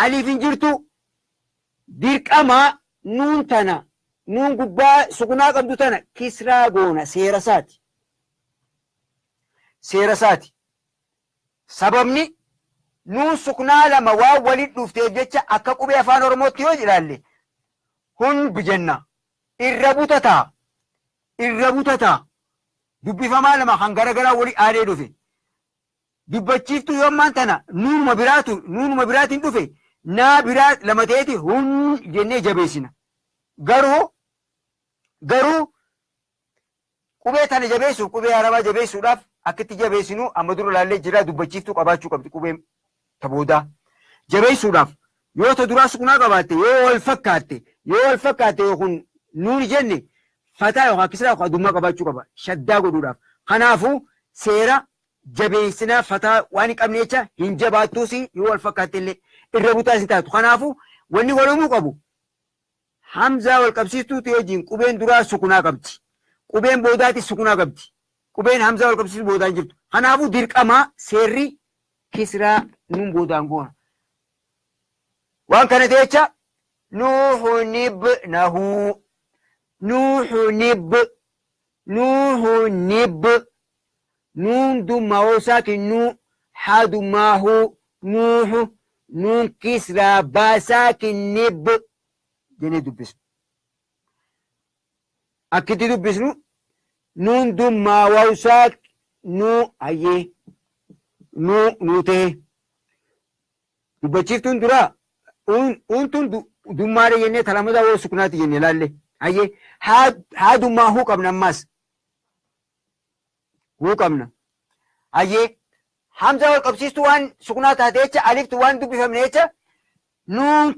Aliif hin jirtu dirqama nuun tana nuun gubbaa sukunaa qabdu tana kisraa goona seera isaati sababni nuun sukunaa lama waan waliin dhufteef jecha akka qubee afaan oromootti yoo ilaalle hundi jenna irra butataa dubbifamaa lama kan garagaraa walii aadee dhufe dubbachiiftuu yommaan tana nuunuma biraatiin dhufe naa biraa lama ta'eeti hun jennee jabeessina garuu qubee tana jabeessuuf qubee arabaa jabeessuudhaaf akkitti jabeessinu amma dura laallee jira dubbachiiftuu qabaachuu qabdi qubeen taboodaa jabeessuudhaaf yoo ta duraa sukunaa qabaatte yoo wal fakkaatte kun nuuni jenne fataa yookaan kisraa yookaan dummaa qabaachuu qaba shaddaa godhuudhaaf kanaafuu seera jabeessinaa fataa waan hin qabne jecha hin jabaattuus yoo wal fakkaatte illee irra butaas hin taatu kanaafuu wanni walumuu qabu hamzaa wal qabsiistuuti hojiin qubeen duraa sukunaa qabdi qubeen boodaati sukunaa qabdi qubeen hamzaa wal qabsiistuu boodaan jirtu kanaafuu dirqamaa seerri kisraa nuun boodaan goona waan kana jecha nuuxunib nuun dummaa saakin nuu haa dummaahu nuuxu nuun kisraa baasaakin nib jennee dubbisnu akkitti dubbisnu nuun dummaa wawsaak nuu hayyee nuu ta'e dubbachiiftuun duraa untun dummaadha jennee talamudaa woo sukunaati jennee laalle hayyee haa dummaa huu qabna ammaas huu qabna hayyee hamza wal qabsiistuu waan sukunaa taate jecha aliftu waan dubbifamne jecha nuun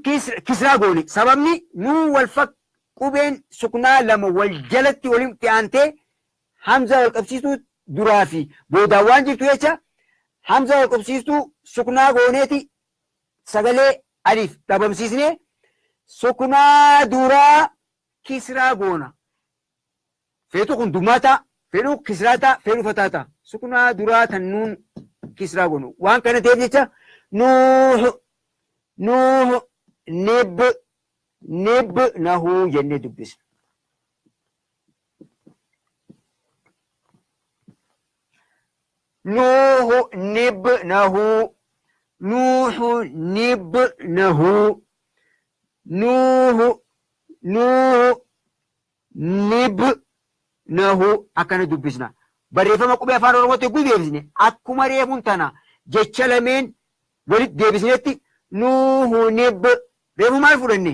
kisraa goone sababni nuun wal qubeen sukunaa lama wal jalatti walitti aantee hamza wal qabsiistuu duraa fi boodaan waan jirtu jecha hamza wal qabsiistuu sukunaa gooneeti sagalee alif dhabamsiisnee sukunaa duraa kisraa goona feetu kun dummaata fedhu kisraata fedhu fataata sukunaa duraa tan nuun kisraa goonu waan kana ta'eef jecha nuuh nib nahuu jennee dubbisna nuuh nib nahuu nib nahuu akkana dubbisna barreeffama qubee afaan oromootti yogguu deebisne akkuma reefuun tana jecha lameen walitti deebisnetti nuuh nib reefu maal fudhanne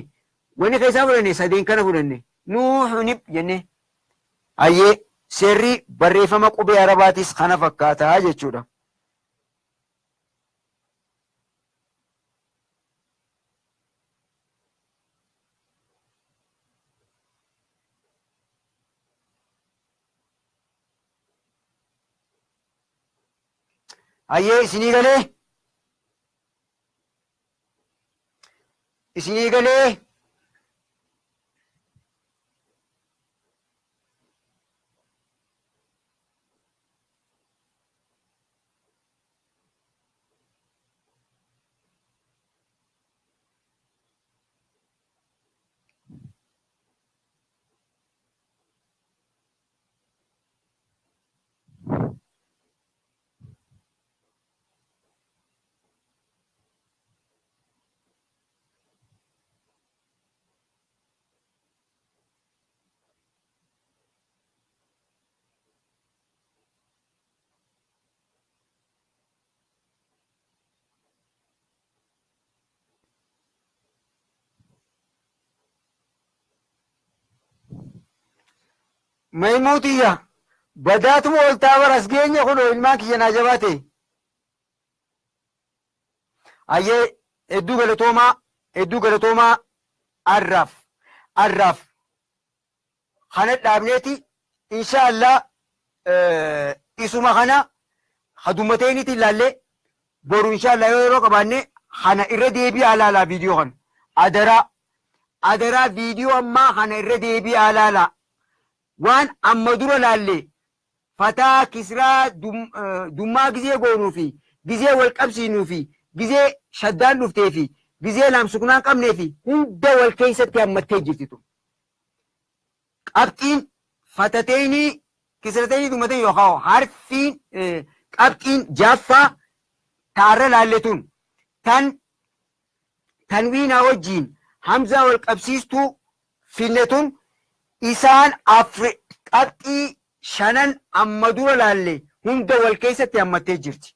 wanni keessaa fudhanne sadeen kana fudhanne nuuh nib jenne hayyee seerri barreeffama qubee arabaatis kana fakkaataa jechuudha. Hayyee isinii galee Maymuutiyya badaatuma oltaa baras geenya kun ilmaan kiyya naa jabaate hayyee hedduu galatoomaa arraaf kana dhaabneeti inshaallah isuma kana hadummateeniti ilaalle boru inshaallah yeroo qabaanne kana irra deebi'aa ilaalaa viidiyoo kana adaraa viidiyoo ammaa kana irra deebi'aa ilaalaa waan amma dura laalle fataa kisraa dummaa gizee goonuu fi gizee wal qabsiinuu fi gizee shaddaan dhuftee fi gizee laamsukunaan qabnee fi hunda wal keessatti hammattee jirtitu. Qabxiin fatateenii kisrateenii dhumateen yookaan harfiin qabxiin jaaffaa taarra laalletuun tanwiinaa wajjiin hamzaa wal qabsiistuu finnetuun isaan qabxii shanan amma dura laalle hunda wal keessatti hammattee jirti.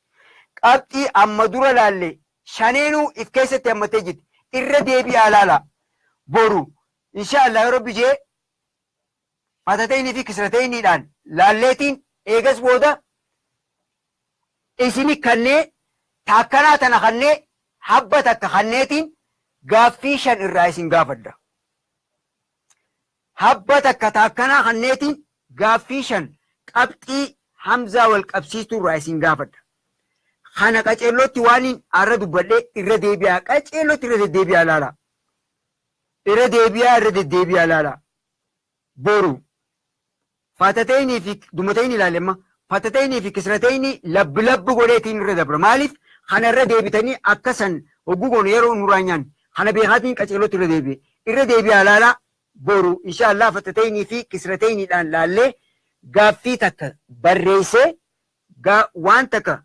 Qabxii amma dura laalle shaneenuu if keessatti hammattee jirti. Irra deebi'aa laala. Boru inshaallah yeroo bijee fatateenii fi kisrateeniidhaan laalleetiin eegas booda isini kannee taakkanaa tana kannee habba takka kanneetiin gaaffii shan irraa isin gaafadda. Habba takka taakkanaa kanneetiin gaaffii shan qabxii hamzaa wal qabsiistuu irraa isin gaafadda. Kana qaceellootti waan arra dubbadhee irra deebi'aa qaceellootti irra deddeebi'aa laala. Irra deddeebi'aa laala. Boru fatateenii fi dhumateen ilaalemma fatateenii fi kisrateenii labbi godheetiin irra dabra. Maaliif kana irra deebitanii akkasan hogguu goonu yeroo nuraanyaan kana beekaatiin qaceellootti irra deebi'aa laala. Boru inshaallah fatateenii fi kisrateeniidhaan laallee gaaffii takka barreessee waan takka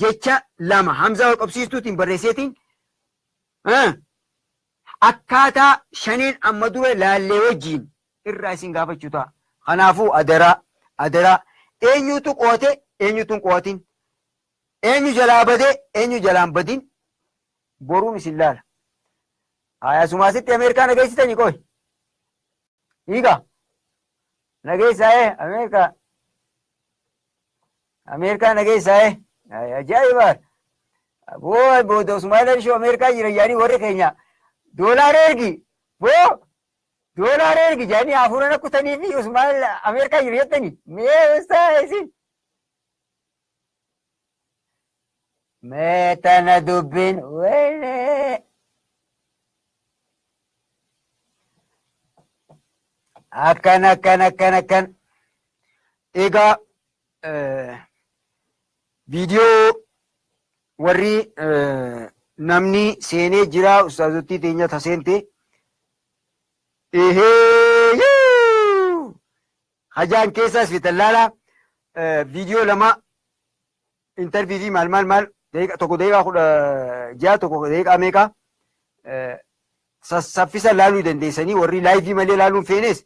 jecha lama hamzaa wal qabsiistuutiin barreesseetiin akkaataa shaneen amma dura laallee wajjiin irraa isin gaafachuu ta'a. Kanaafuu adaraa eenyutu qoote eenyutu qootin eenyu jalaa badee eenyu jalaan badin boruun isin laala. Sumaasitti Ameerikaa nageessitanii qoy. Hiika nageessaa'ee Ameerikaa nageessaa'ee ajaa'iba. Booda Usmaa'il Alishoo Ameerikaa jira jaanii warri keenya doolaara ergi doolaara ergi jaanii hafuuraan akkutanii fi Usmaa'il Ameerikaa jira jettanii mee usaa isin. Mee tana dubbiin wayne. Akkan. Egaa viidiyoo warri namni seenee jira ustaazottii teenya taseente. Hajaan keessaas fitallaala viidiyoo lama intervii fi maal tokko daqiiqaa 16 tokko daqiiqaa meeqa saffisa laaluu dandeessanii warri laayivii malee laaluun feenes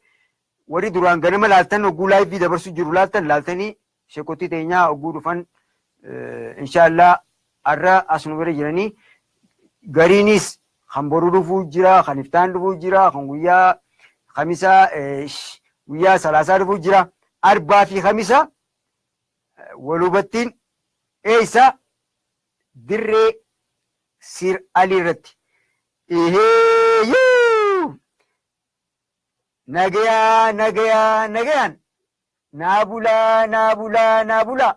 warri duraan ganama laaltan hogguu laayivii dabarsu jiru laaltanii sheekottii teenyaa hogguu dhufan inshaallah arra asuma bira jiranii gariinis kan boruu dhufuu jira, kan iftaan dhufuu jira, kan guyyaa kamisaa guyyaa salaasaa dhufuu jira. Arbaa fi kamisa walubattiin eessa dirree Sir Alii irratti. Nagayaan naa bulaa.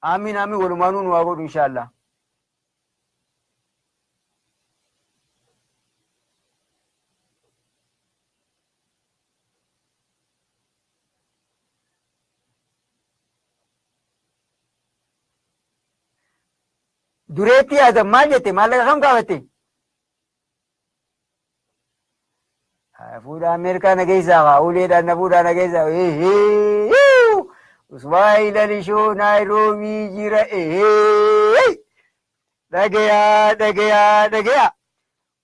Amin walumaanuun waa godhu inshaallah. Dureetti yaadan maal jette maallaqa kam gaafate? Fuudhaa Ameerikaa nageessaa uleedhaan na fuudhaa nageessaa. Usmaa'il Alishoo Naayiroobii jira. Dhagayaa.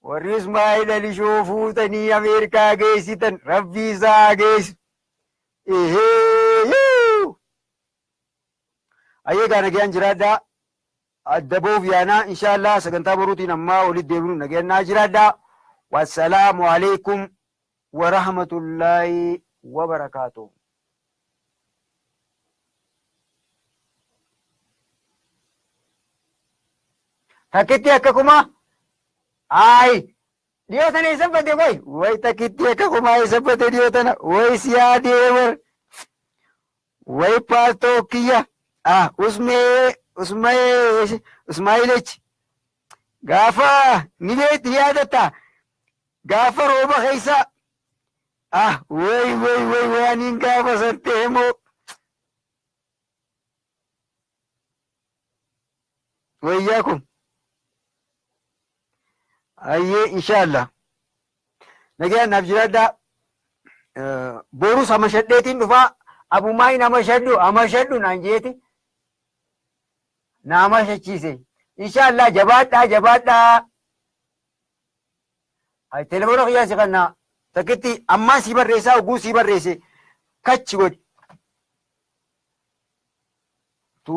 Warri Usmaa'il Alishoo fuutanii Ameerikaa geessitan rabbii isaa geessu. Ayyeegaa nagayaan jiraadhaa. Adda boof yaanaa inshaallah sagantaa boruutiin ammaa walitti deebinuun nagayannaa jiraadhaa. Wassalaamu alaikum wa rahmatullaahi wa barakaatuh. Takkitti akka kuma dhiyootana isa bade koy way takkitti akka kuma isa bade dhiyootana way siyaadee war way paastoo kiyya Usmaa'ilichi gaafa ni beekti yaadatta gaafa rooba keessa way aniin gaafa sartee moo وإياكم. أيه إن شاء الله. نجي نبجلدا بورو سما شدتين دفا أبو ماي نما شدو نانجيتي نما شچيسي إن شاء الله جبادا هاي تلفون خياسي قلنا تكتي أما سيبر ريسا وقو سيبر ريسي كتش قد 254708855962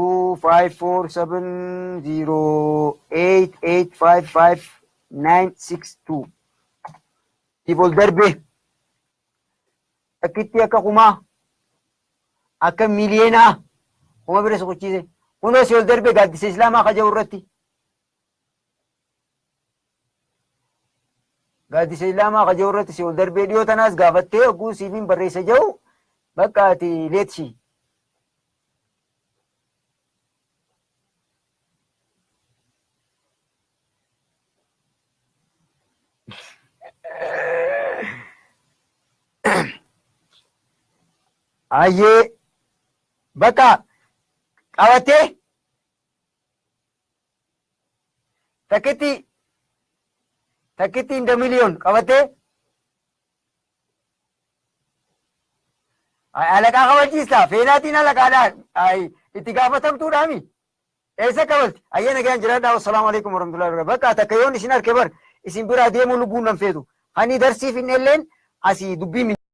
تيبول دربي تكتي أكا قما أكا ملينا قما برسو قتشيسي كنو سيول دربي قد سيسلاما خجاو الرتي gaaddisa islaamaa kaja'u irratti si ol darbee dhiyoo tanaas gaafattee oguu siifiin barreessa jiru bakka ati leetshi. Ayyee bakka qabattee takkitti inda miliyoon qabattee alaqaa kabachiista feenaatiin alaqaadhaan itti gaafatamtuudhaami eessa qabalti ayyee nagaan jiraadhaa wassalaamu alaikum warahmatullahi wabarakatuh bakka takka yoon isin arke bar isin biraa deemuu lubbuun nan feetu hani darsiif hin illeen asii dubbii